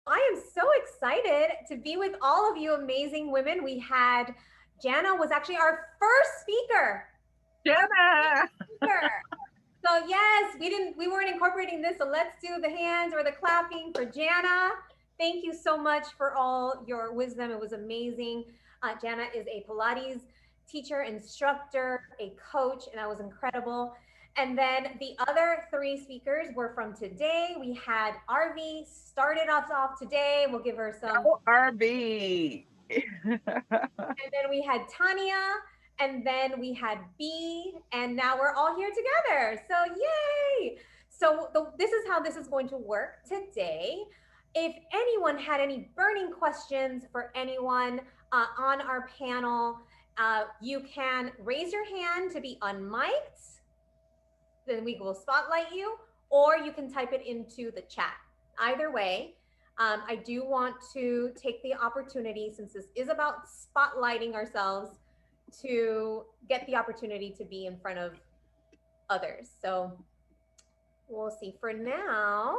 I am so excited to be with all of you amazing women. We had Jana was actually our first speaker. Our Jana. first speaker. So yes, we weren't incorporating this, so let's do the hands or the clapping for Jana. Thank you so much for all your wisdom. It was amazing. Jana is a Pilates teacher, instructor, a coach, and that was incredible. And then the other three speakers were from today. We had Arvee started us off today. We'll give her some. Oh, Arvee. And then we had Tanya, and then we had Bea, and now we're all here together. So yay! This is how this is going to work today. If anyone had any burning questions for anyone on our panel, you can raise your hand to be unmiked, then we will spotlight you, or you can type it into the chat. Either way, I do want to take the opportunity, since this is about spotlighting ourselves, to get the opportunity to be in front of others. So we'll see. For now,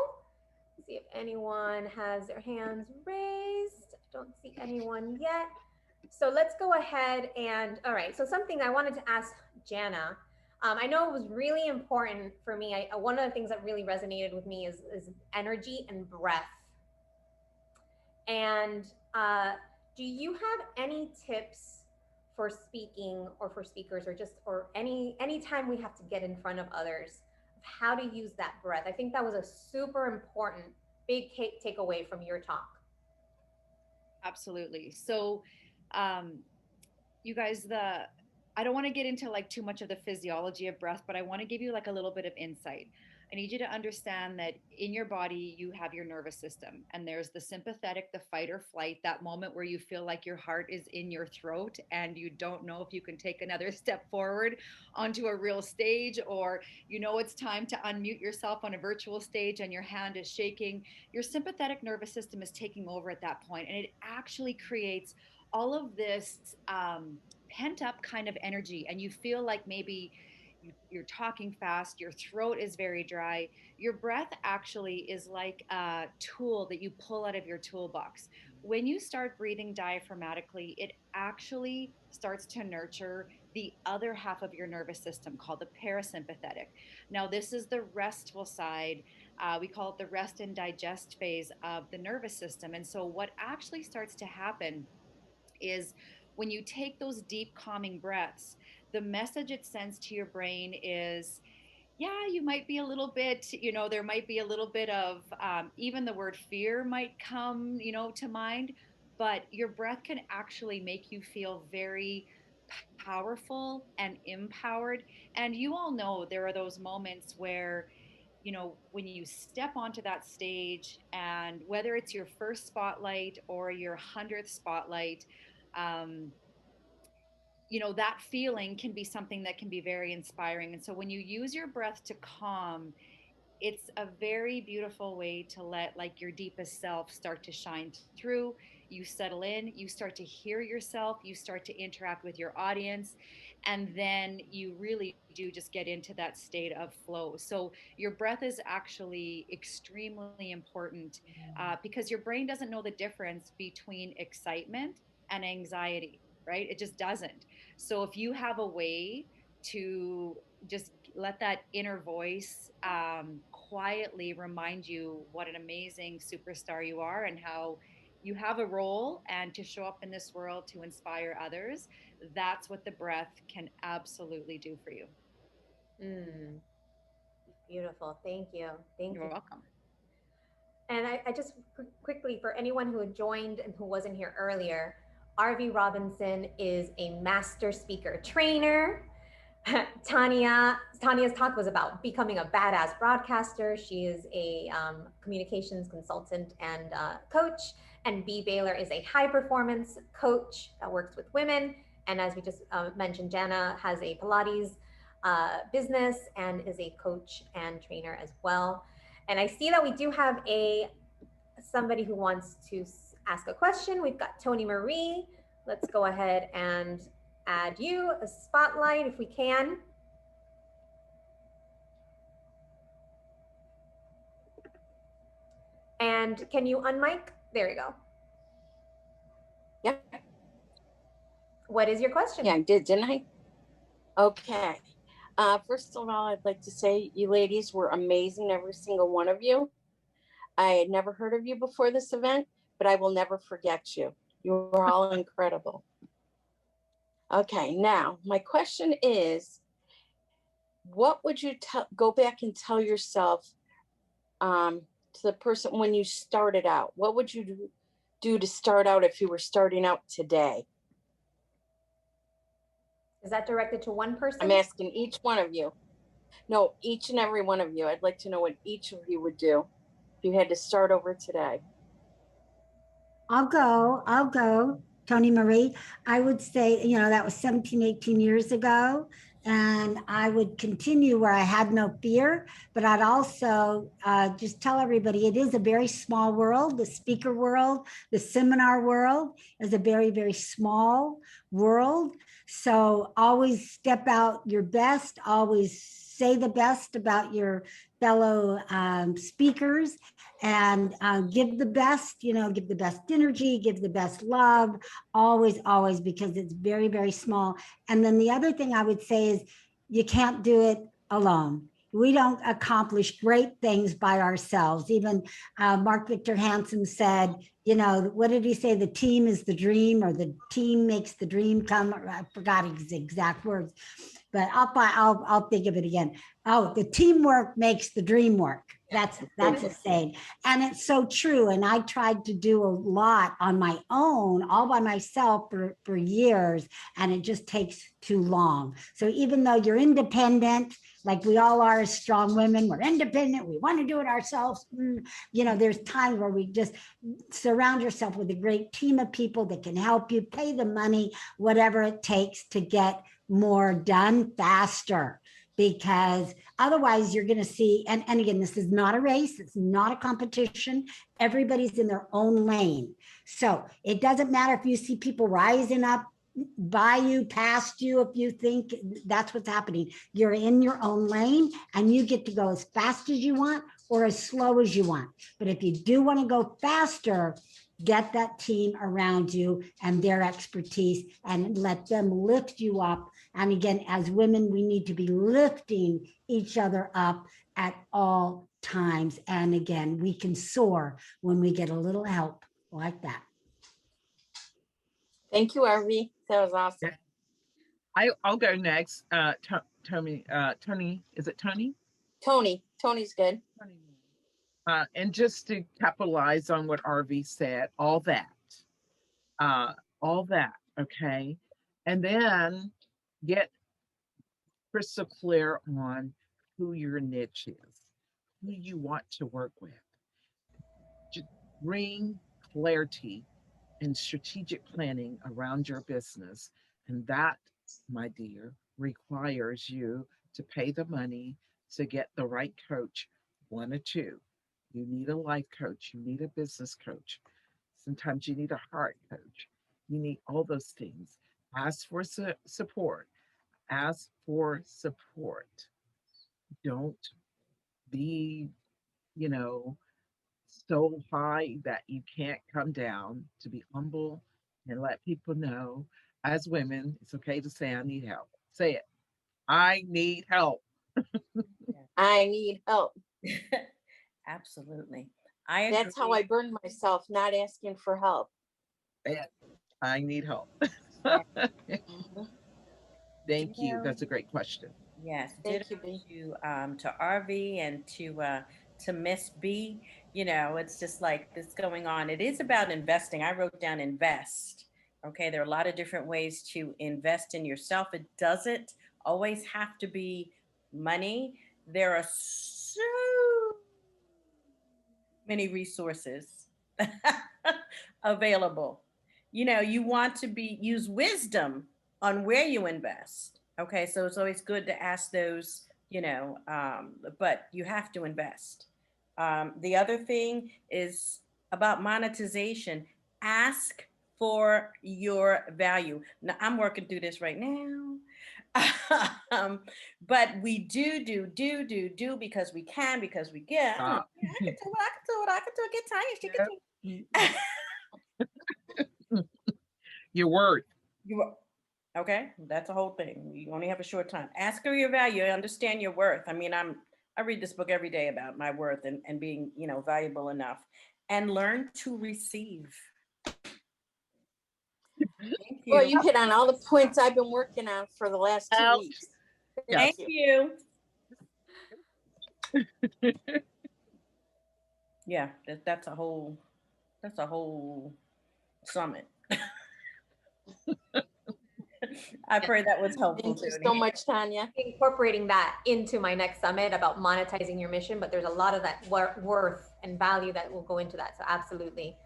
see if anyone has their hands raised. I don't see anyone yet. So let's go ahead and, all right. So something I wanted to ask Jana. I know it was really important for me. One of the things that really resonated with me is energy and breath. And do you have any tips for speaking or for speakers, or just or any time we have to get in front of others, of how to use that breath? I think that was a super important big takeaway from your talk. Absolutely. So, um, you guys, the I don't want to get into like too much of the physiology of breath, but I want to give you like a little bit of insight. I need you to understand that in your body you have your nervous system, and there's the sympathetic, the fight or flight, that moment where you feel like your heart is in your throat and you don't know if you can take another step forward onto a real stage, or you know it's time to unmute yourself on a virtual stage and your hand is shaking. Your sympathetic nervous system is taking over at that point, and it actually creates all of this pent up kind of energy, and you feel like maybe you're talking fast, your throat is very dry. Your breath actually is like a tool that you pull out of your toolbox. When you start breathing diaphragmatically, it actually starts to nurture the other half of your nervous system called the parasympathetic. Now, this is the restful side. We call it the rest and digest phase of the nervous system. And so, what actually starts to happen is when you take those deep calming breaths, the message it sends to your brain is, yeah, you might be a little bit, there might be a little bit of, even the word fear might come, to mind, but your breath can actually make you feel very powerful and empowered. And you all know there are those moments where, when you step onto that stage, and whether it's your first spotlight or your 100th spotlight, um, that feeling can be something that can be very inspiring. And so when you use your breath to calm, it's a very beautiful way to let like your deepest self start to shine through. You settle in, you start to hear yourself, you start to interact with your audience, and then you really do just get into that state of flow. So your breath is actually extremely important, because your brain doesn't know the difference between excitement and anxiety, right? It just doesn't. So if you have a way to just let that inner voice quietly remind you what an amazing superstar you are, and how you have a role and to show up in this world to inspire others, that's what the breath can absolutely do for you. Mm, beautiful. Thank you. Thank You're you. welcome. And I just quickly, for anyone who had joined and who wasn't here earlier, Arvee Robinson is a master speaker trainer. Tanya's talk was about becoming a badass broadcaster. She is a communications consultant and coach. And Bea Baylor is a high performance coach that works with women. And as we just mentioned, Jana has a Pilates business and is a coach and trainer as well. And I see that we do have a somebody who wants to ask a question. We've got Tony Marie. Let's go ahead and add you a spotlight if we can. And can you unmic? There you go. Yep. What is your Yeah, question? I did, didn't I? Okay. First of all, I'd like to say you ladies were amazing, every single one of you. I had never heard of you before this event, but I will never forget you. You were all incredible. Okay, now my question is, what would you go back and tell yourself, to the person when you started out? What would you do to start out if you were starting out today? Is that directed to one I'm person? asking each one of you. No, each and every one of you. I'd like to know what each of you would do if you had to start over today. I'll go, Tony Marie. I would say, that was 17, 18 years ago. And I would continue where I had no fear, but I'd also just tell everybody it is a very small world. The speaker world, the seminar world is a very, very small world. So always step out your best, always say the best about your fellow speakers, and give the best, give the best energy, give the best love, always, always, because it's very, very small. And then the other thing I would say is you can't do it alone. We don't accomplish great things by ourselves. Even Mark Victor Hansen said, what did he say? The team is the dream, or the team makes the dream come. I forgot his exact words, but I'll think of it again. Oh, the teamwork makes the dream work. That's a saying. And it's so true. And I tried to do a lot on my own, all by myself for years, and it just takes too long. So even though you're independent, like we all are as strong women, we're independent, we want to do it ourselves. There's times where we just surround yourself with a great team of people that can help you pay the money, whatever it takes to get more done faster, because otherwise you're going to see, and again, this is not a race, it's not a competition, everybody's in their own lane. So it doesn't matter if you see people rising up by you, past you, if you think that's what's happening. You're in your own lane and you get to go as fast as you want or as slow as you want. But if you do want to go faster, get that team around you and their expertise and let them lift you up. And again, as women, we need to be lifting each other up at all times. And again, we can soar when we get a little help like that. Thank you, Arvee. That was awesome. I'll go next. Tony, Tony, is it Tony? Tony's good. And just to capitalize on what Arvee said, all that, okay, and then get crystal clear on who your niche is, who you want to work with. Just bring clarity and strategic planning around your business. And that, my dear, requires you to pay the money to get the right coach, one or two. You need a life coach, you need a business coach. Sometimes you need a heart coach. You need all those things. Ask for support. Ask for support. Don't be, you know, so high that you can't come down, to be humble and let people know. As women, it's okay to say, I need help. Say it. I need help. I need help. Absolutely. I agree. That's how I burned myself, not asking for help. I need help. Mhm. Thank you. That's a great question. Yes, ditto Thank you, B. to Arvee and to Miss B. It's just like this going on. It is about investing. I wrote down invest. Okay, there are a lot of different ways to invest in yourself. It doesn't always have to be money. There are so many resources available. You want to be use wisdom on where you invest. Okay, so it's always good to ask those, but you have to invest. The other thing is about monetization. Ask for your value. Now, I'm working through this right now. um, but we do because we can, because we get. I Stop. can do it. I can do it. I can do it. Get Tanya. She can Yep. do it. Your worth. You okay? That's a whole thing. You only have a short time. Ask her your value. Understand your worth. I mean, I read this book every day about my worth and being, valuable enough, and learn to receive. Thank Well, you. you hit on all the points I've been working on for the last 2 Ouch. weeks. Yes. Thank you. Yeah, that's a whole summit. I pray that was helpful, Thank you Tony. so much, Tanya. Incorporating that into my next summit about monetizing your mission, but there's a lot of that worth and value that will go into that. So absolutely.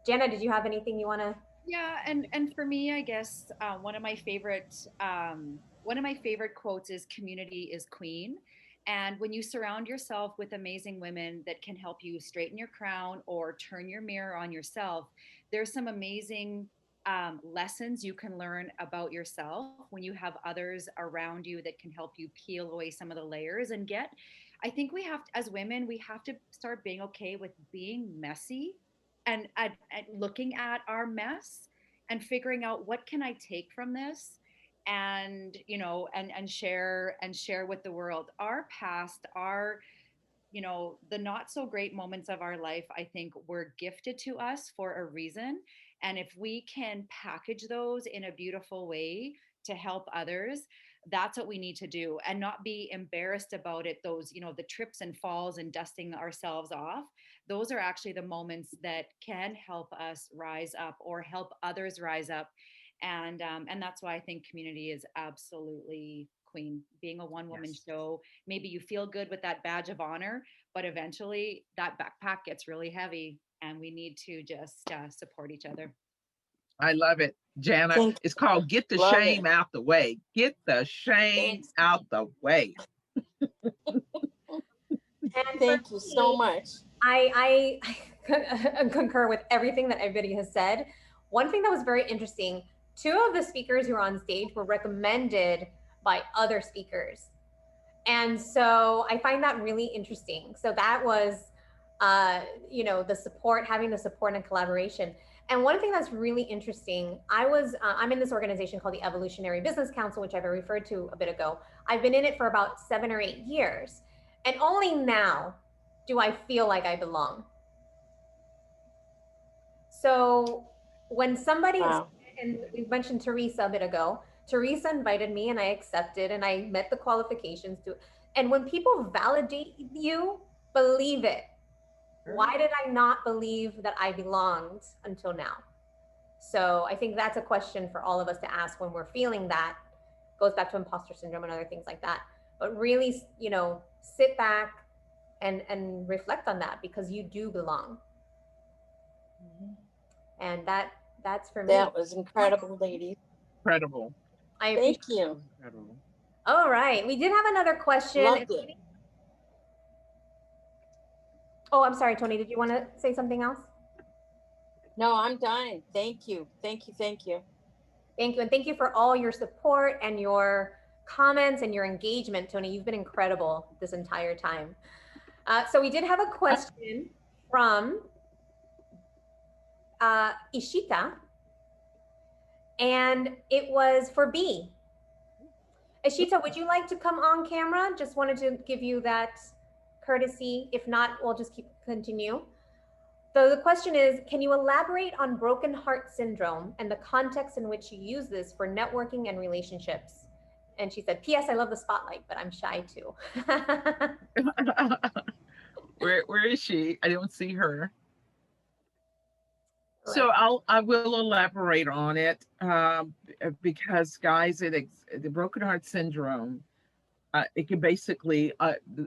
Jana, did you have anything you want to? Yeah, and for me, I guess one of my favorite quotes is "Community is queen." And when you surround yourself with amazing women that can help you straighten your crown or turn your mirror on yourself, there's some amazing lessons you can learn about yourself when you have others around you that can help you peel away some of the layers and get. I think we have, as women, we have to start being okay with being messy and looking at our mess and figuring out what can I take from this, and share with the world our past, our the not so great moments of our life. I think were gifted to us for a reason, and if we can package those in a beautiful way to help others, that's what we need to do, and not be embarrassed about it. Those, the trips and falls and dusting ourselves off, those are actually the moments that can help us rise up or help others rise up. And that's why I think community is absolutely queen. Being a one woman Yes. show, maybe you feel good with that badge of honor, but eventually that backpack gets really heavy, and we need to just support each other. I love it. Jana, Thank it's called Get the Love it. Shame Out the Way. Get the shame Thanks. out the way. And for Thank you so me, much. I concur with everything that everybody has said. One thing that was very interesting, two of the speakers who were on stage were recommended by other speakers. And so I find that really interesting. So that was, the support, having the support and collaboration. And one thing that's really interesting, I'm in this organization called the Evolutionary Business Council, which I've referred to a bit ago. I've been in it for about 7 or 8 years. And only now do I feel like I belong. So when somebody, Wow. and we mentioned Teresa a bit ago, Teresa invited me and I accepted and I met the qualifications to. And when people validate you, believe it. Why did I not believe that I belonged until now? So I think that's a question for all of us to ask when we're feeling that. Goes back to imposter syndrome and other things like that. But really, sit back and reflect on that, because you do belong. And that's for me. That was incredible, ladies. Incredible. I Thank appreciate. you. Incredible. All right, we did have another question. Loved it. Oh, I'm sorry, Tony. Did you want to say something else? No, I'm done. Thank you. Thank you. Thank you. Thank you. And thank you for all your support and your comments and your engagement, Tony. You've been incredible this entire time. So we did have a question from Ishita, and it was for Bea. Ishita, would you like to come on camera? Just wanted to give you that courtesy. If not, we'll just continue. So the question is, can you elaborate on broken heart syndrome and the context in which you use this for networking and relationships? And she said, P.S. I love the spotlight, but I'm shy too. Where is she? I don't see her. Right. So I will elaborate on it, because guys, the broken heart syndrome, it can basically,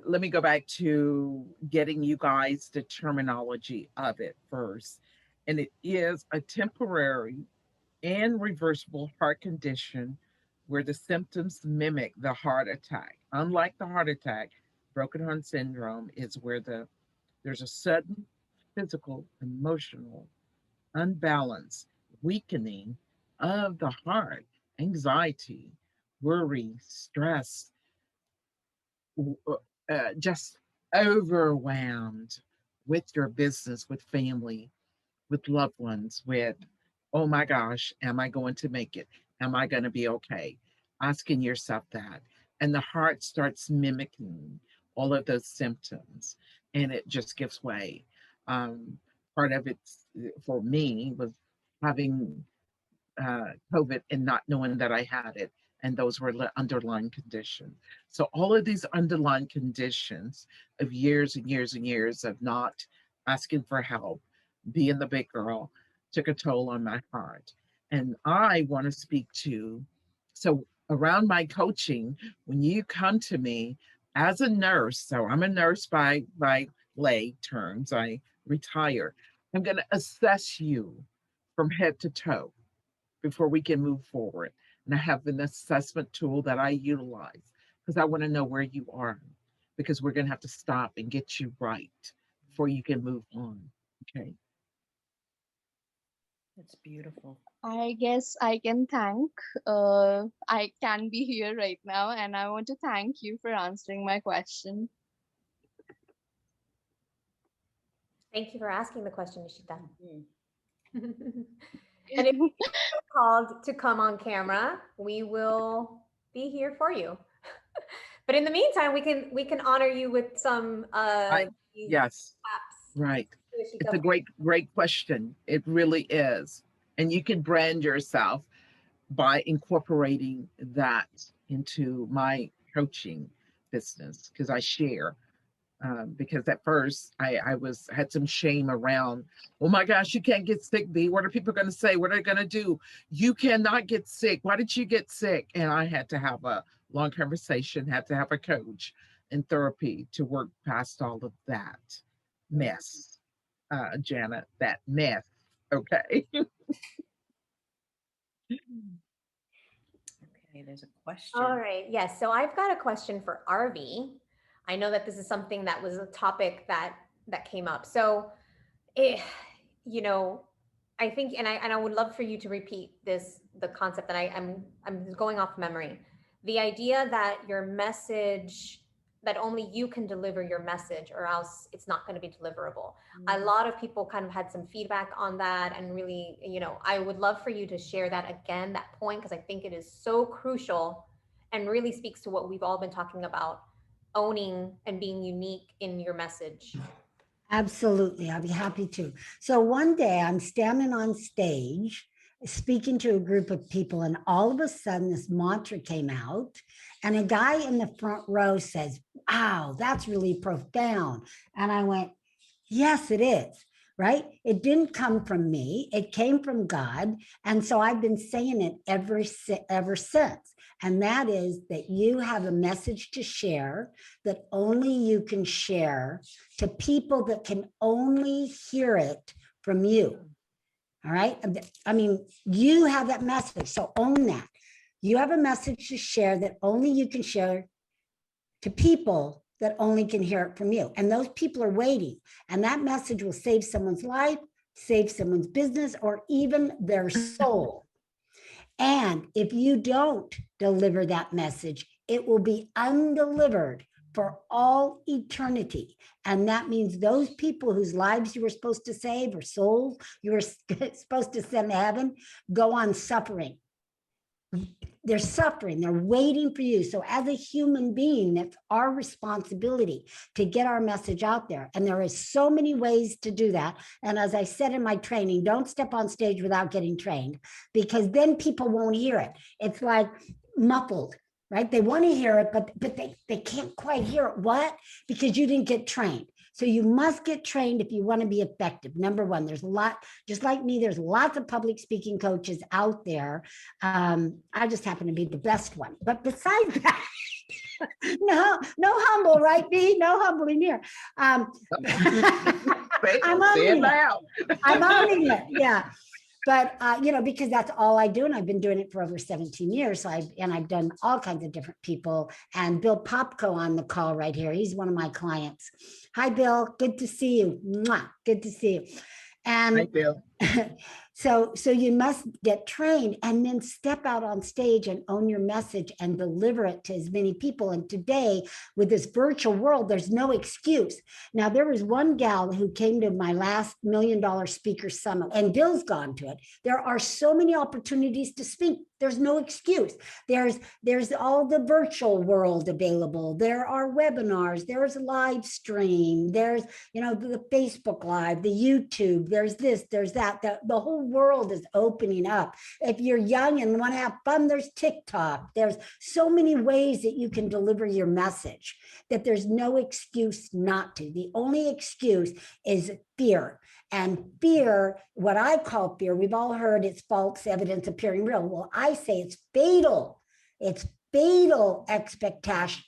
let me go back to getting you guys the terminology of it first. And it is a temporary and reversible heart condition where the symptoms mimic the heart attack. Unlike the heart attack, broken heart syndrome is where there's a sudden physical, emotional unbalance, weakening of the heart, anxiety, worry, stress, just overwhelmed with your business, with family, with loved ones, with, oh my gosh, am I going to make it? Am I going to be okay? Asking yourself that. And the heart starts mimicking all of those symptoms and it just gives way. Part of it for me was having COVID and not knowing that I had it. And those were the underlying conditions. So all of these underlying conditions of years and years and years of not asking for help, being the big girl, took a toll on my heart. And I want to speak to, so around my coaching, when you come to me as a nurse, so I'm a nurse by lay terms, I retire, I'm going to assess you from head to toe before we can move forward. And I have an assessment tool that I utilize because I want to know where you are because we're going to have to stop and get you right before you can move on. Okay. That's beautiful. I guess I can thank, I can be here right now, and I want to thank you for answering my question. Thank you for asking the question, Nishita. Mm. And if you're called to come on camera, we will be here for you. But in the meantime, we can honor you with some Yes, apps. right. It's a great question. It really is. And you can brand yourself by incorporating that into my coaching business because I share. Because at first I was had some shame around, oh my gosh, you can't get sick, B. What are people going to say? What are they going to do? You cannot get sick. Why did you get sick? And I had to have a long conversation, had to have a coach in therapy to work past all of that mess, Jana, that mess. Okay. Okay, there's a question. All right. Yes. So I've got a question for Arvee. I know that this is something that was a topic that came up. So, it, you know, I think, and I would love for you to repeat the concept that I'm going off memory, the idea that your message, that only you can deliver your message, or else it's not going to be deliverable. A lot of people kind of had some feedback on that, and really, I would love for you to share that again, that point, because I think it is so crucial and really speaks to what we've all been talking about, owning and being unique in your message. Absolutely. I'll be happy to. So one day I'm standing on stage speaking to a group of people, and all of a sudden this mantra came out, and a guy in the front row says, "Wow, that's really profound." And I went, "Yes, it is." Right? It didn't come from me. It came from God. And so I've been saying it ever since. And that is that you have a message to share that only you can share to people that can only hear it from you. All right. I mean, you have that message. So own that. You have a message to share that only you can share to people that only can hear it from you. And those people are waiting. And that message will save someone's life, save someone's business, or even their soul. And if you don't deliver that message, it will be undelivered for all eternity. And that means those people whose lives you were supposed to save, or souls you were supposed to send to heaven, go on suffering. They're suffering, they're waiting for you. So as a human being, that's our responsibility to get our message out there. And there are so many ways to do that. And as I said in my training, don't step on stage without getting trained, because then people won't hear it. It's like muffled, right? They want to hear it, but they can't quite hear it. What? Because you didn't get trained. So you must get trained if you want to be effective. Number one, there's a lot, just like me, there's lots of public speaking coaches out there. I just happen to be the best one. But besides that, no humble, right, B? No humbling here. I'm owning it. I'm owning it. Yeah. But because that's all I do, and I've been doing it for over 17 years. So I've done all kinds of different people. And Bill Popko on the call right here. He's one of my clients. Hi, Bill. Good to see you. Mwah. Good to see you. And Hi, Bill. So you must get trained and then step out on stage and own your message and deliver it to as many people. And today, with this virtual world, there's no excuse. Now, there was one gal who came to my last $1 Million Speaker Summit, and Bill's gone to it. There are so many opportunities to speak. There's no excuse. There's all the virtual world available. There are webinars. There's live stream. There's, the Facebook Live, the YouTube. There's this, there's that. The whole world is opening up. If you're young and want to have fun, there's TikTok. There's so many ways that you can deliver your message that there's no excuse not to. The only excuse is fear. And fear, what I call fear, we've all heard it's false evidence appearing real. Well, I say it's fatal. It's fatal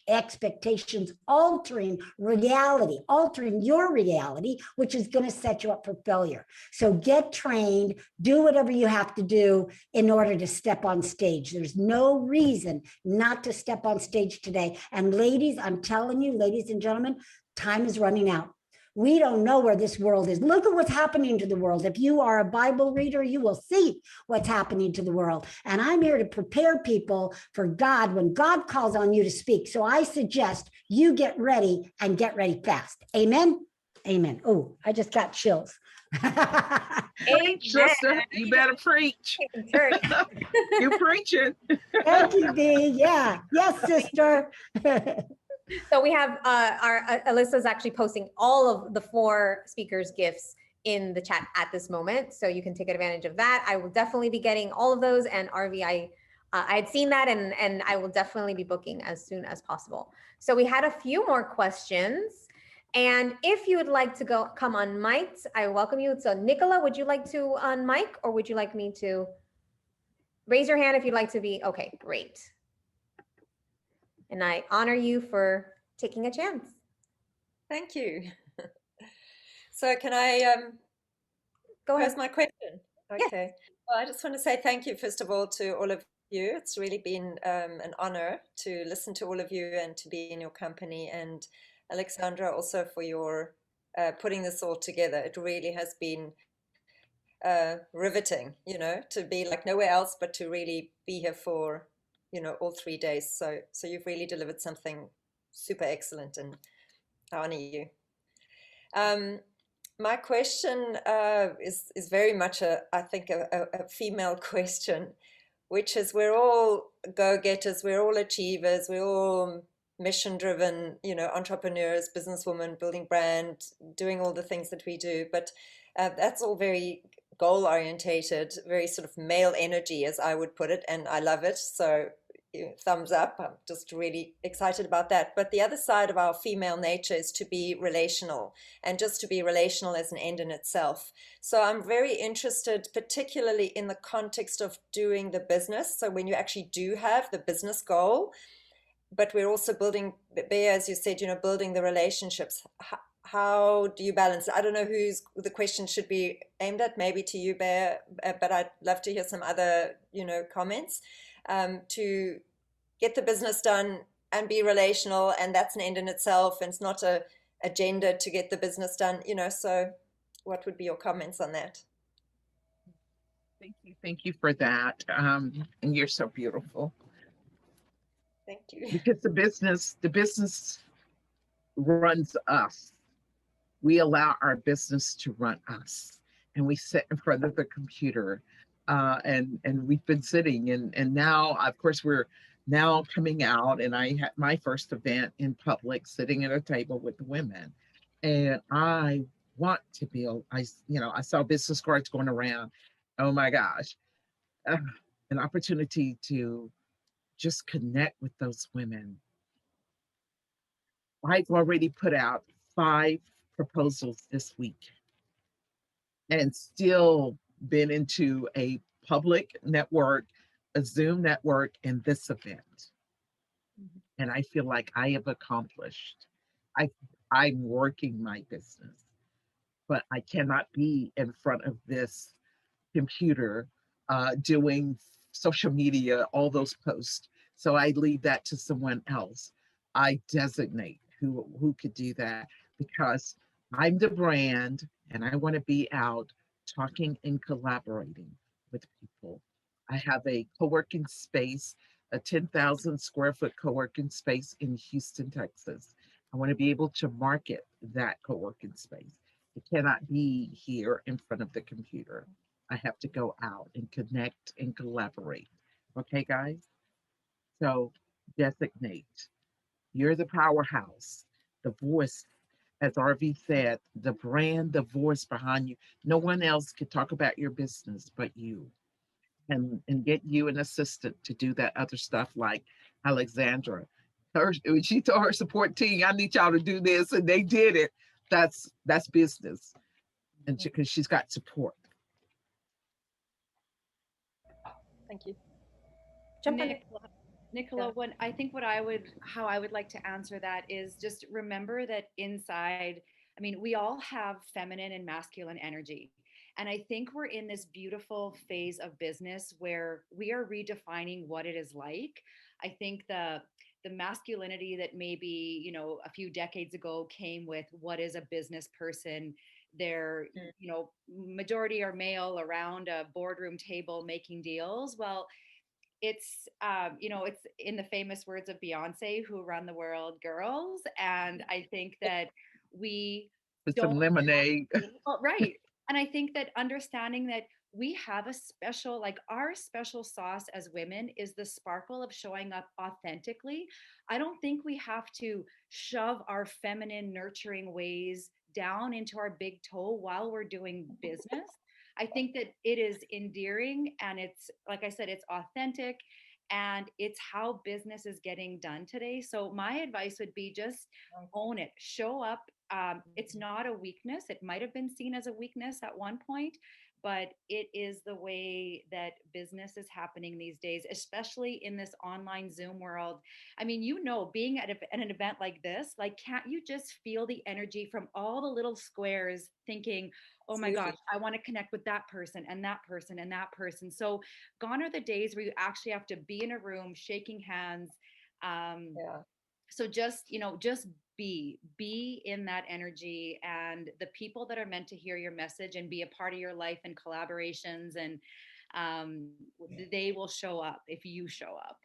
expectations, altering reality, altering your reality, which is going to set you up for failure. So get trained, do whatever you have to do in order to step on stage. There's no reason not to step on stage today. And ladies, I'm telling you, ladies and gentlemen, time is running out. We don't know where this world is. Look at what's happening to the world. If you are a Bible reader, you will see what's happening to the world. And I'm here to prepare people for God when God calls on you to speak. So I suggest you get ready and get ready fast. Amen? Amen. Oh, I just got chills. Preach, sister. You better preach. You preaching. Thank you, Bea. Yeah. Yes, sister. So we have our Alyssa's actually posting all of the 4 speakers' gifts in the chat at this moment, so you can take advantage of that. I will definitely be getting all of those, and Arvee, I had seen that, and I will definitely be booking as soon as possible. So we had a few more questions, and if you would like to come on mic, I welcome you. So Nicola, would you like to on mic, or would you like me to raise your hand if you'd like to be? Okay, great. And I honor you for taking a chance. Thank you. So can I go ahead? pose my question? Okay. Yes. Well, I just want to say thank you, first of all, to all of you. It's really been an honor to listen to all of you and to be in your company. And Alexandra, also for your putting this all together. It really has been riveting, to be like nowhere else, but to really be here for all 3 days. So you've really delivered something super excellent, and I honor you. My question is very much I think a female question, which is we're all go-getters, we're all achievers, we're all mission-driven, entrepreneurs, businesswomen, building brand, doing all the things that we do. But that's all very goal-orientated, very sort of male energy, as I would put it, and I love it. So thumbs up. I'm just really excited about that. But the other side of our female nature is to be relational, and just to be relational as an end in itself. So I'm very interested, particularly in the context of doing the business. So when you actually do have the business goal, but we're also building, Bea, as you said, building the relationships. How do you balance? I don't know who's the question should be aimed at, maybe to you, Bea, but I'd love to hear some other, comments. To get the business done and be relational, and that's an end in itself, and it's not a agenda to get the business done, so what would be your comments on that? Thank you for that. And you're so beautiful. Thank you. Because the business runs us. We allow our business to run us, and we sit in front of the computer. And we've been sitting, and now, of course, we're now coming out, and I had my first event in public, sitting at a table with the women, and I want to be, I saw business cards going around. Oh my gosh, an opportunity to just connect with those women. I've already put out 5 proposals this week, and still been into a public network, a Zoom network, and this event. Mm-hmm. And I feel like I have accomplished. I'm working my business, but I cannot be in front of this computer doing social media, all those posts. So I leave that to someone else. I designate who could do that, because I'm the brand and I want to be out talking and collaborating with people. I have a co working space, a 10,000 square foot co working space in Houston, Texas. I want to be able to market that co working space. It cannot be here in front of the computer. I have to go out and connect and collaborate. Okay, guys? So designate. You're the powerhouse, the voice, as Arvee said, the brand, the voice behind you. No one else can talk about your business but you. And get you an assistant to do that other stuff like Alexandra. When she told her support team, I need y'all to do this, and they did it. That's business. And because she's got support. Thank you. Jump on Nicola, how I would like to answer that is just remember that inside, I mean, we all have feminine and masculine energy. And I think we're in this beautiful phase of business where we are redefining what it is like. I think the masculinity that maybe, a few decades ago came with what is a business person. They're, majority are male around a boardroom table making deals. Well, it's in the famous words of Beyonce, "Who run the world, girls." And I think that we With some don't lemonade. well, right. And I think that understanding that we have a special, like our special sauce as women is the sparkle of showing up authentically. I don't think we have to shove our feminine, nurturing ways down into our big toe while we're doing business. I think that it is endearing and it's, like I said, it's authentic and it's how business is getting done today. So my advice would be just own it, show up. It's not a weakness. It might have been seen as a weakness at one point, but it is the way that business is happening these days, especially in this online Zoom world. I mean, being at an event like this, like, can't you just feel the energy from all the little squares thinking, oh my gosh, I want to connect with that person and that person and that person. So gone are the days where you actually have to be in a room shaking hands. So just be in that energy, and the people that are meant to hear your message and be a part of your life and collaborations, and they will show up if you show up.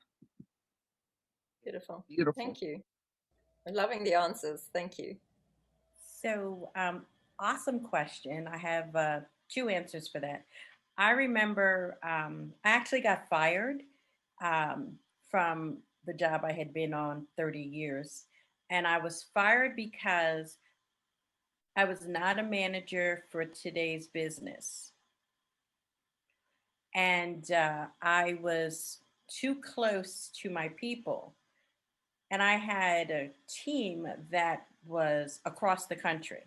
Beautiful. Beautiful. Thank you. I'm loving the answers. Thank you. So, awesome question. I have two answers for that. I remember I actually got fired from the job I had been on 30 years. And I was fired because I was not a manager for today's business. And I was too close to my people. And I had a team that was across the country.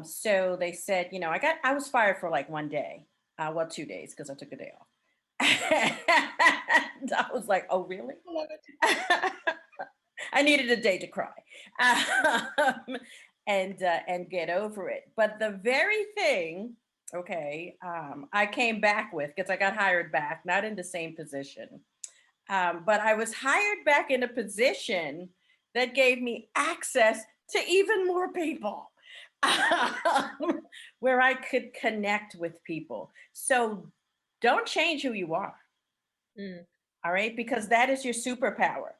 So they said, I was fired for like one day, 2 days, because I took a day off. And I was like, oh, really? I love it. I needed a day to cry and get over it. But the very thing, I came back with, because I got hired back, not in the same position, but I was hired back in a position that gave me access to even more people. Where I could connect with people. So don't change who you are. All right, because that is your superpower.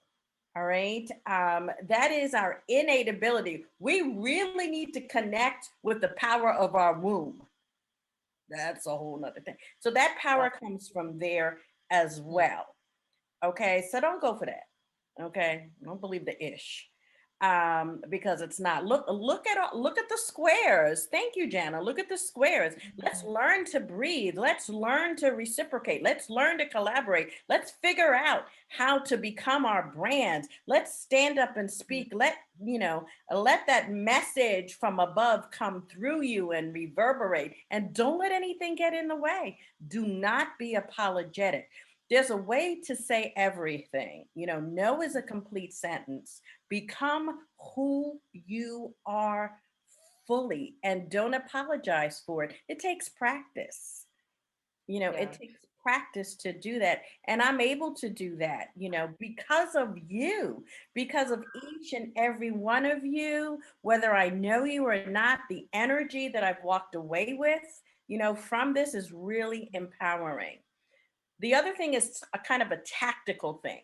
All right, that is our innate ability. We really need to connect with the power of our womb. That's a whole nother thing. So that power comes from there as well. Okay, so don't go for that. Okay, don't believe the ish. Because it's not. Look at the squares. Thank you, Jana. Look at the squares. Let's learn to breathe. Let's learn to reciprocate. Let's learn to collaborate. Let's figure out how to become our brands. Let's stand up and speak. Let that message from above come through you and reverberate. And don't let anything get in the way. Do not be apologetic. There's a way to say everything. No is a complete sentence. Become who you are fully and don't apologize for it. It takes practice. It takes practice to do that. And I'm able to do that, because of you, because of each and every one of you, whether I know you or not, the energy that I've walked away with, from this is really empowering. The other thing is a kind of a tactical thing.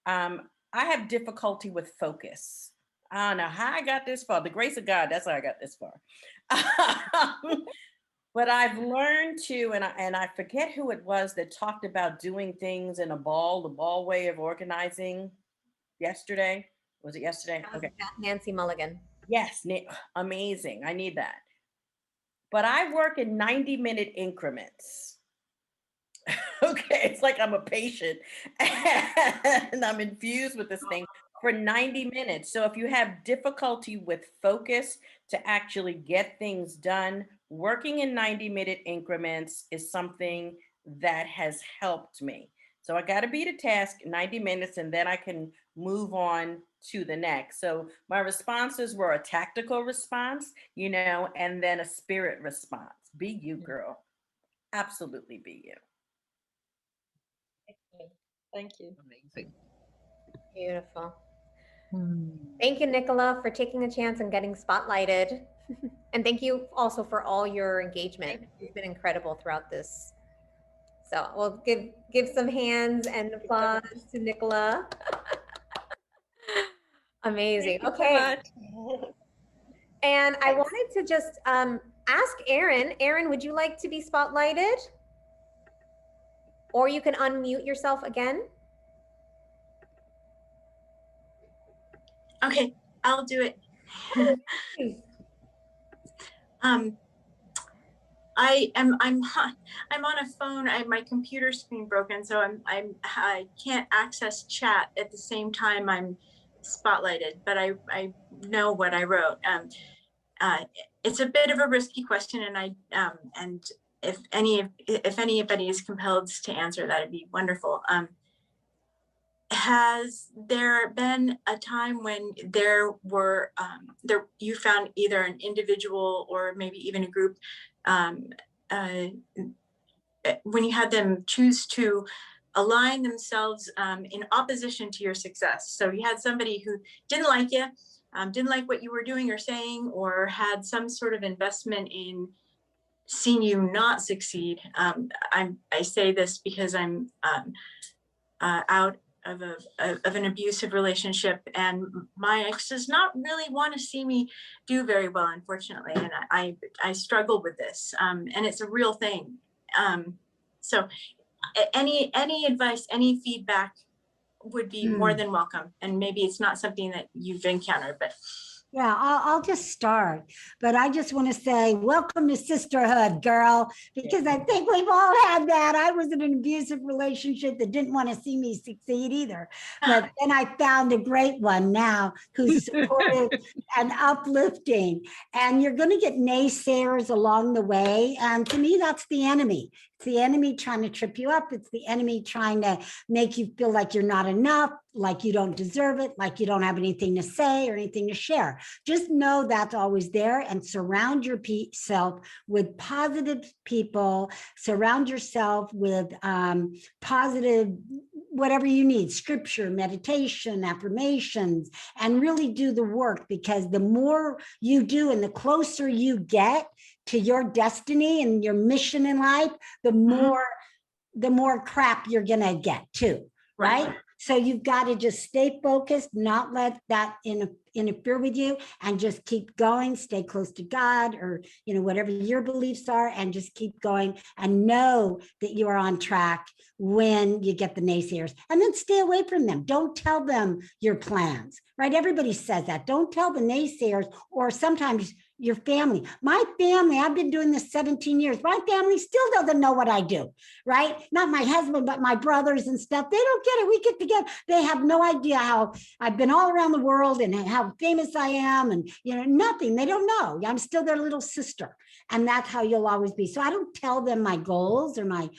I have difficulty with focus. I don't know how I got this far. The grace of God, that's how I got this far. But I've learned to, and I forget who it was that talked about doing things in the ball way of organizing yesterday. Was it yesterday? Okay. Nancy Mulligan. Yes, amazing. I need that. But I work in 90-minute increments. Okay, it's like I'm a patient and I'm infused with this thing for 90 minutes. So if you have difficulty with focus to actually get things done, working in 90-minute increments is something that has helped me. So I got to beat a task 90 minutes and then I can move on to the next. So my responses were a tactical response, and then a spirit response. Be you, girl. Absolutely be you. Thank you. Amazing. Beautiful. Thank you, Nicola, for taking a chance and getting spotlighted. And thank you also for all your engagement. It's been incredible throughout this. So we'll give some hands and applause to Nicola. Amazing. Okay. And I wanted to just ask Erin. Erin, would you like to be spotlighted? Or you can unmute yourself again. Okay, I'll do it. I'm on a phone. My computer screen broken, so I can't access chat at the same time I'm spotlighted. But I know what I wrote. It's a bit of a risky question, and if anybody is compelled to answer, that'd be wonderful. Has there been a time when you found either an individual or maybe even a group, when you had them choose to align themselves in opposition to your success? So you had somebody who didn't like you, didn't like what you were doing or saying, or had some sort of investment in seeing you not succeed. I say this because I'm out of an abusive relationship, and my ex does not really want to see me do very well, unfortunately, and I struggle with this, and it's a real thing. So any advice, any feedback would be more than welcome, and maybe it's not something that you've encountered, but yeah, I'll just start, but I just want to say welcome to sisterhood, girl, because I think we've all had that. I was in an abusive relationship that didn't want to see me succeed either, but then I found a great one now who's supportive and uplifting, and you're going to get naysayers along the way, and to me, that's the enemy. It's the enemy trying to trip you up. It's the enemy trying to make you feel like you're not enough, like you don't deserve it, like you don't have anything to say or anything to share. Just know that's always there, and surround yourself with positive people. Surround yourself with positive, whatever you need, scripture, meditation, affirmations, and really do the work, because the more you do and the closer you get to your destiny and your mission in life, the more crap you're going to get too, right? So you've got to just stay focused, not let that interfere with you, and just keep going, stay close to God, or, whatever your beliefs are, and just keep going and know that you are on track when you get the naysayers, and then stay away from them. Don't tell them your plans, right? Everybody says that. Don't tell the naysayers, or sometimes your family. My family, I've been doing this 17 years. My family still doesn't know what I do, right? Not my husband, but my brothers and stuff. They don't get it. We get together. They have no idea how I've been all around the world and how famous I am, and, nothing. They don't know. I'm still their little sister. And that's how you'll always be. So I don't tell them my goals or my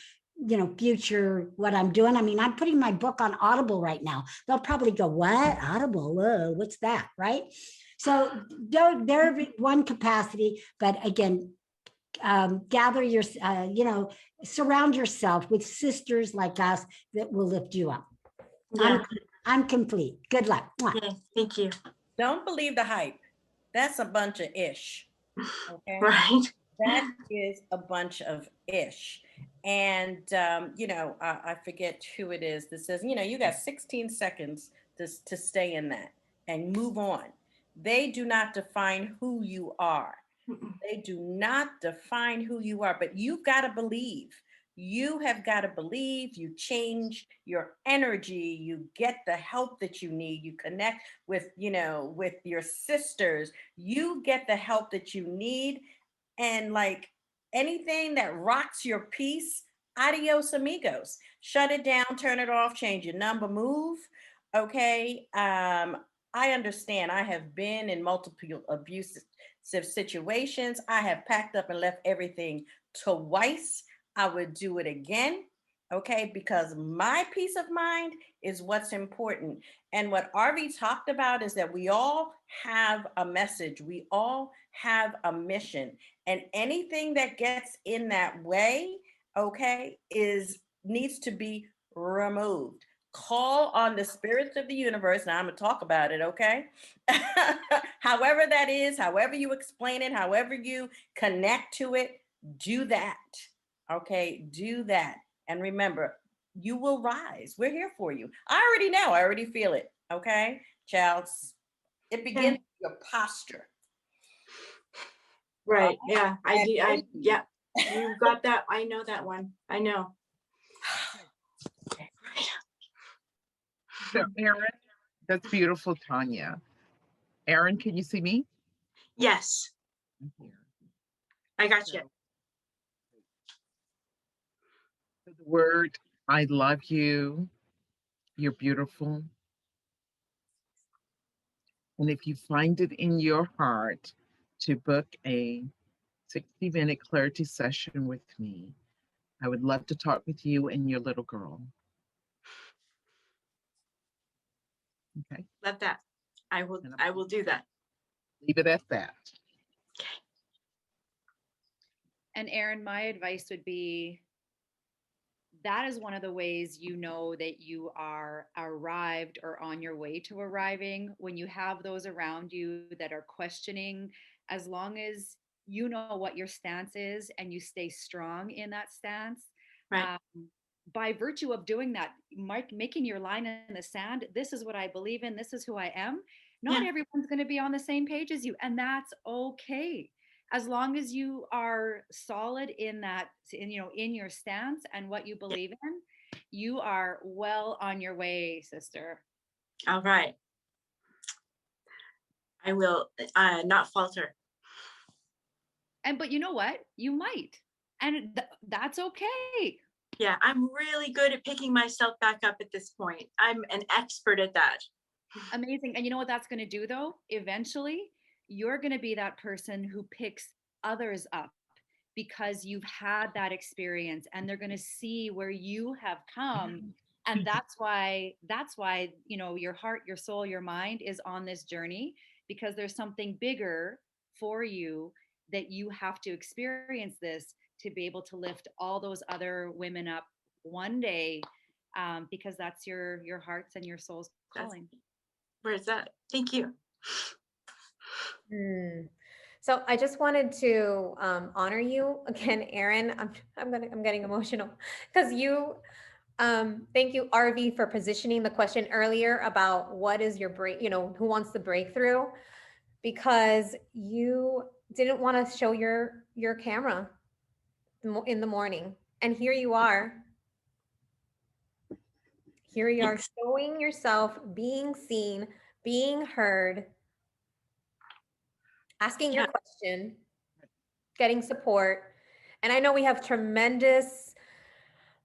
future, what I'm doing. I mean, I'm putting my book on Audible right now. They'll probably go, what? Audible? What's that? Right? So they're one capacity, but again, gather your, surround yourself with sisters like us that will lift you up. Yeah. I'm complete. Good luck. Okay, thank you. Don't believe the hype. That's a bunch of ish. Okay. Right. That is a bunch of ish. And, I forget who it is that says, you got 16 seconds to stay in that and move on. They do not define who you are. They do not define who you are, but you've got to believe. You have got to believe. You change your energy. You get the help that you need. You connect with your sisters. You get the help that you need. And like anything that rocks your peace, adios amigos. Shut it down, turn it off, change your number, move. Okay. I understand. I have been in multiple abusive situations. I have packed up and left everything twice. I would do it again. Okay, because my peace of mind is what's important. And what Arvee talked about is that we all have a message, we all have a mission, and anything that gets in that way, okay, needs to be removed. Call on the spirits of the universe. Now I'm gonna talk about it, okay? However that is, however you explain it, however you connect to it, do that. Okay, do that. And remember, you will rise. We're here for you. I already know. I already feel it. Okay, child. It begins with your posture. Right. Yeah. Yeah. You got that. I know that one. I know. So, Aaron, that's beautiful, Tanya. Aaron, can you see me? Yes. I got you. The word, I love you. You're beautiful. And if you find it in your heart to book a 60-minute clarity session with me, I would love to talk with you and your little girl. Okay. Love that. I will do that. Leave it at that. Okay. And Aaron, my advice would be that is one of the ways you know that you are arrived or on your way to arriving when you have those around you that are questioning. As long as you know what your stance is and you stay strong in that stance, right. By virtue of doing that, making your line in the sand, this is what I believe in, this is who I am. Not everyone's going to be on the same page as you, and that's okay. As long as you are solid in that, in your stance and what you believe in, you are well on your way, sister. All right. I will not falter. But you know what? You might, and that's okay. Yeah, I'm really good at picking myself back up at this point. I'm an expert at that. Amazing. And you know what that's going to do, though? Eventually, you're going to be that person who picks others up because you've had that experience, and they're going to see where you have come. And that's why your heart, your soul, your mind is on this journey, because there's something bigger for you, that you have to experience this to be able to lift all those other women up one day, because that's your heart's and your soul's calling. Where's that? Thank you. So I just wanted to honor you again, Aaron. I'm getting emotional because you. Thank you, Arvee, for positioning the question earlier about what is your break. Who wants the breakthrough? Because you didn't want to show your camera in the morning, and here you are. Here you are, showing yourself, being seen, being heard, asking your question, getting support. And I know we have tremendous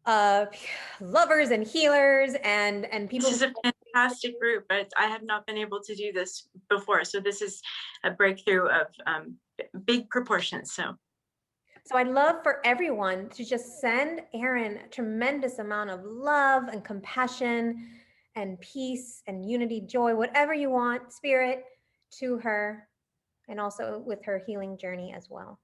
lovers and healers and people. This is a fantastic group, but I have not been able to do this before. So this is a breakthrough of big proportions. So I'd love for everyone to just send Aaron a tremendous amount of love and compassion and peace and unity, joy, whatever you want, spirit, to her, and also with her healing journey as well.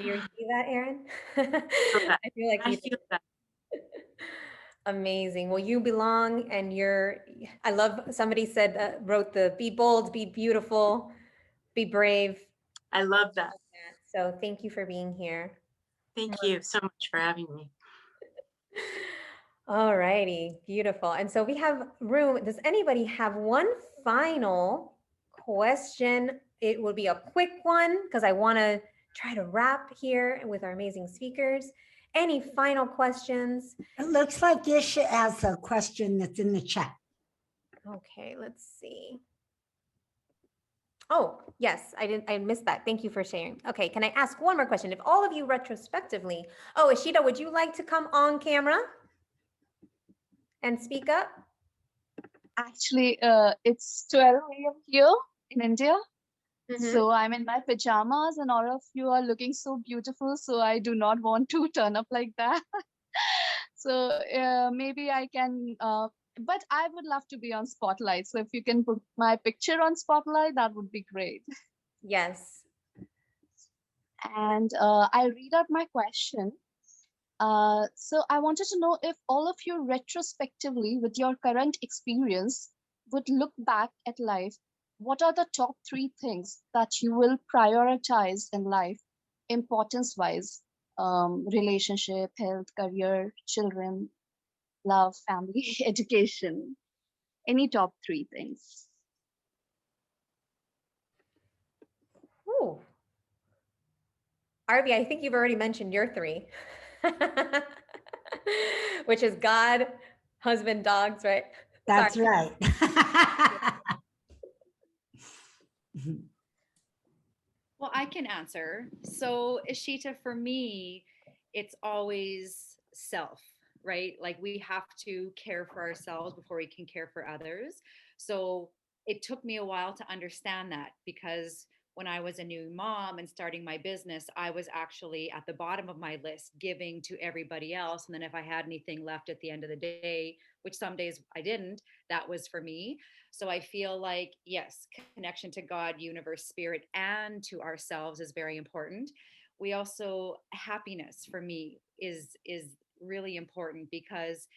Do you see that, Erin? Feel that. I feel like I you feel that. amazing. Well, you belong, and I love, somebody said, wrote be bold, be beautiful, be brave. I love that. So thank you for being here. Thank you so much for having me. All righty, beautiful. And so we have room. Does anybody have one final question? It will be a quick one because I want to try to wrap here with our amazing speakers. Any final questions? It looks like Isha has a question that's in the chat. Okay, let's see. Oh, yes, I missed that. Thank you for sharing. Okay, can I ask one more question? If all of you retrospectively, oh, Ishita, would you like to come on camera and speak up? Actually, it's 12 a.m. here in India. So I'm in my pajamas and all of you are looking so beautiful. So I do not want to turn up like that. So maybe I can, but I would love to be on Spotlight. So if you can put my picture on Spotlight, that would be great. Yes. And I'll read out my question. So I wanted to know if all of you retrospectively, with your current experience, would look back at life, what are the top 3 things that you will prioritize in life, importance-wise, relationship, health, career, children, love, family, education, any top 3 things? Ooh. Arvee, I think you've already mentioned your 3, which is God, husband, dogs, right? That's right. Well, I can answer. So, Ishita, for me, it's always self, right? Like we have to care for ourselves before we can care for others. So, it took me a while to understand that because when I was a new mom and starting my business, I was actually at the bottom of my list, giving to everybody else. And then if I had anything left at the end of the day, which some days I didn't, that was for me. So I feel like, yes, connection to God, universe, spirit, and to ourselves is very important. We also, happiness for me is really important because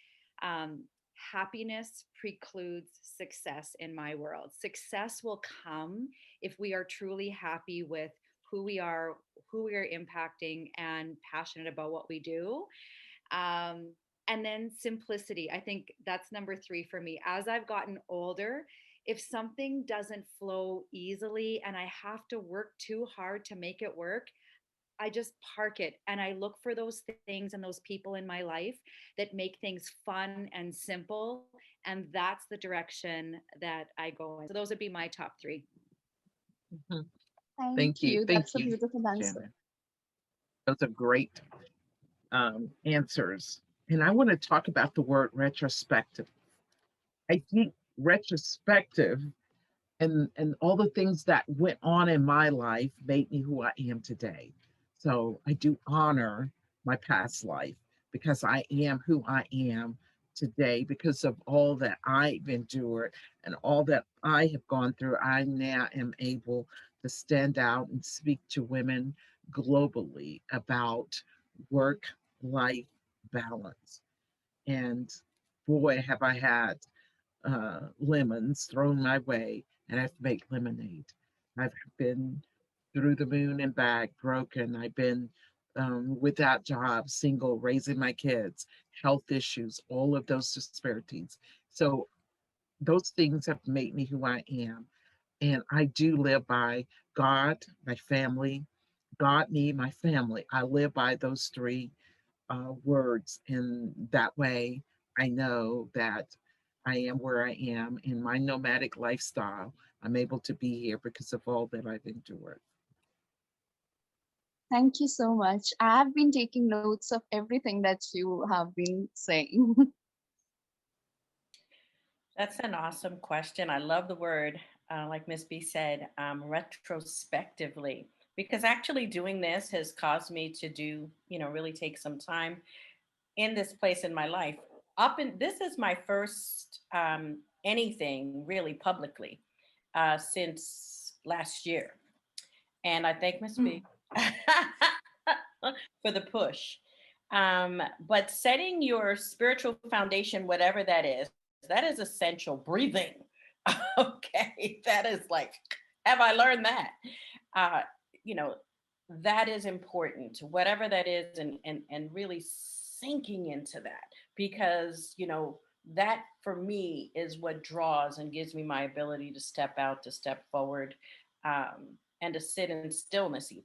happiness precludes success in my world. Success will come if we are truly happy with who we are impacting, and passionate about what we do. Um, and then simplicity. I think that's number 3 for me. As I've gotten older, if something doesn't flow easily and I have to work too hard to make it work, I just park it and I look for those things and those people in my life that make things fun and simple. And that's the direction that I go in. So those would be my top 3. Thank you. Thank That's a you, beautiful answer. Jana. Those are great answers. And I want to talk about the word retrospective. I think retrospective and all the things that went on in my life made me who I am today. So I do honor my past life because I am who I am today because of all that I've endured and all that I have gone through. I now am able to stand out and speak to women globally about work life balance. And boy, have I had lemons thrown my way, and I have to make lemonade. I've been through the moon and back, broken. I've been without jobs, single, raising my kids, health issues, all of those disparities. So those things have made me who I am. And I do live by God, my family, God, me, my family. I live by those 3 words. And that way I know that I am where I am in my nomadic lifestyle. I'm able to be here because of all that I've endured. Thank you so much. I have been taking notes of everything that you have been saying. That's an awesome question. I love the word, like Miss B said, retrospectively, because actually doing this has caused me to really take some time in this place in my life. This is my first anything really publicly since last year, and I thank Miss B. for the push. But setting your spiritual foundation, whatever that is essential. Breathing. Okay. That is like, have I learned that? Uh, you know, that is important, whatever that is, and really sinking into that, because, that for me is what draws and gives me my ability to step out, to step forward, and to sit in stillness. Even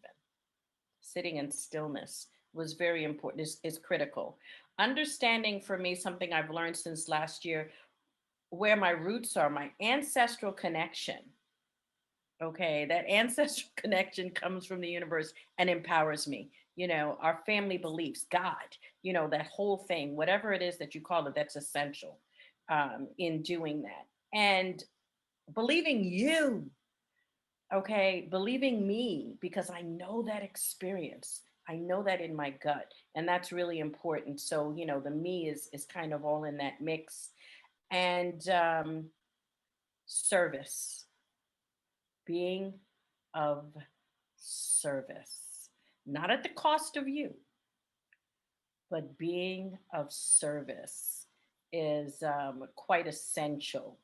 sitting in stillness was very important, is critical. Understanding for me something I've learned since last year, where my roots are, my ancestral connection. Okay, that ancestral connection comes from the universe and empowers me. Our family beliefs, God, that whole thing, whatever it is that you call it, that's essential, in doing that. And believing you, okay, believing me, because I know that experience. I know that in my gut, and that's really important. So, the me is kind of all in that mix. And service, being of service, not at the cost of you, but being of service is quite essential,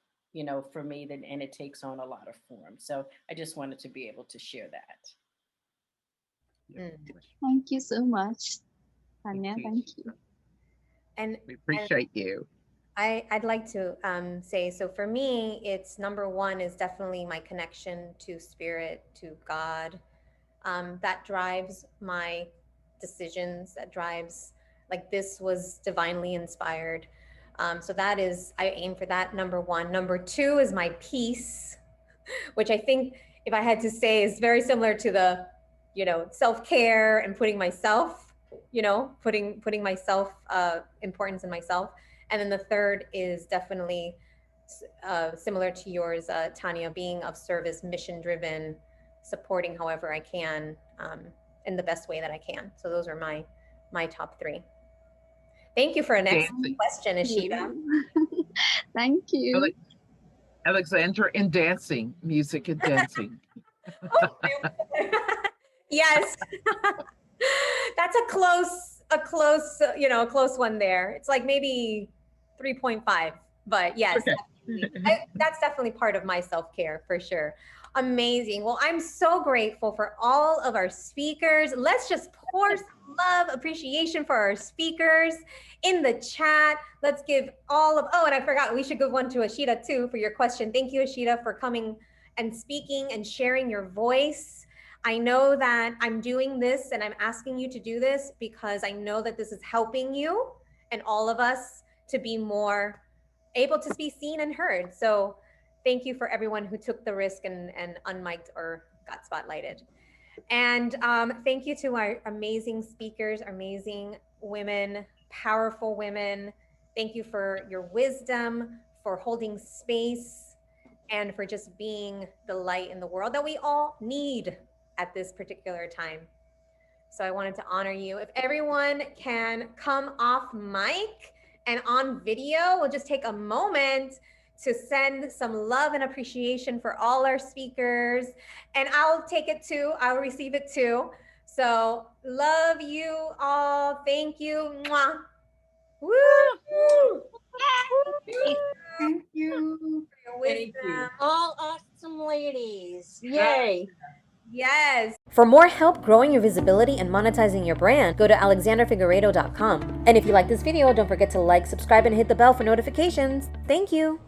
for me. And it takes on a lot of form. So I just wanted to be able to share that. Thank you so much, Tanya. Thank you. And we appreciate you. I'd like to say, so for me, it's number one is definitely my connection to spirit, to God. That drives my decisions, that drives, like, this was divinely inspired. So that is, I aim for that, number one. Number two is my peace, which I think, if I had to say, is very similar to the, self-care and putting myself, putting myself, importance in myself. And then the third is definitely similar to yours, Tanya, being of service, mission driven, supporting however I can, in the best way that I can. So those are my top three. Thank you for an excellent question, Ishita. Thank you. Alexandra, in dancing, music and dancing. Yes. That's a close one there. It's like maybe 3.5, but yes, okay. That's definitely part of my self-care for sure. Amazing. Well, I'm so grateful for all of our speakers. Let's just pour some love, appreciation for our speakers in the chat. Let's give and I forgot, we should give one to Ashita too for your question. Thank you, Ashita, for coming and speaking and sharing your voice. I know that I'm doing this and I'm asking you to do this because I know that this is helping you and all of us to be more able to be seen and heard. So thank you for everyone who took the risk and unmiked or got spotlighted. And thank you to our amazing speakers, amazing women, powerful women. Thank you for your wisdom, for holding space, and for just being the light in the world that we all need at this particular time. So I wanted to honor you. If everyone can come off mic and on video, we'll just take a moment to send some love and appreciation for all our speakers. And I'll take it too. I'll receive it too. So love you all. Thank you. Mwah. Woo! Thank you. Thank you. All awesome ladies. Yay. Yes. For more help growing your visibility and monetizing your brand, go to alexanderfigueredo.com. And if you like this video, don't forget to like, subscribe, and hit the bell for notifications. Thank you.